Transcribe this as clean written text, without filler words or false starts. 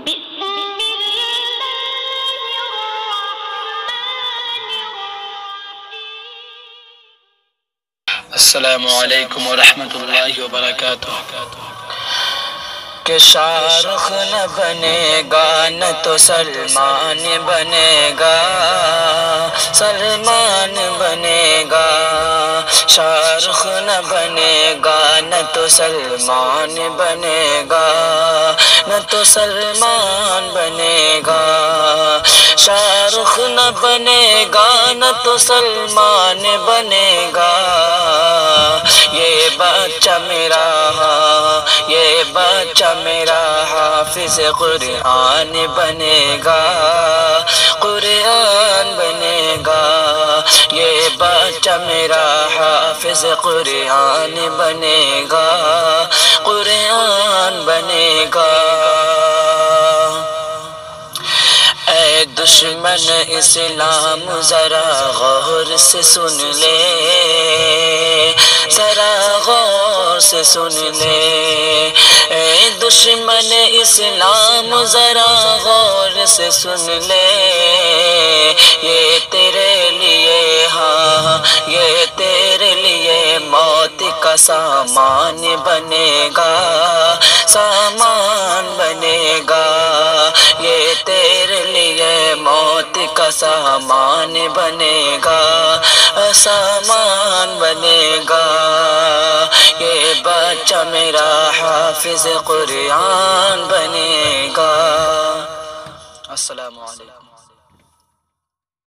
بسم الله الرحمن الرحيم السلام علیکم ورحمۃ اللہ وبرکاتہ۔ کہ شاہ رخ نہ بنے گا نہ تو سلمان بنے گا، سلمان بنے گا۔ شاہ رخ نہ بنے گا نہ تو سلمان بنے گا، نہ تو سلمان بنے گا۔ شاہ رخ نہ بنے گا نہ تو سلمان بنے گا۔ یہ بچہ میرا، یہ بچہ میرا حافظ قرآن بنے گا، قرآن بنے گا۔ یہ بچہ میرا حافظ قرآن بنے گا، قرآن بنے گا۔ اے دشمن اسلام ذرا غور سے سن لے، ذرا غور سے سن لے۔ اے دشمن اسلام ذرا غور سے سن لے۔ یہ تیرے لیے، ہاں یہ تیرے لیے موت کا سامان بنے گا، سامان بنے گا۔ یہ تیرے لیے موت کا سامان بنے گا، سامان بنے گا۔ یہ بچہ میرا حافظ قرآن بنے گا۔ السلام علیکم۔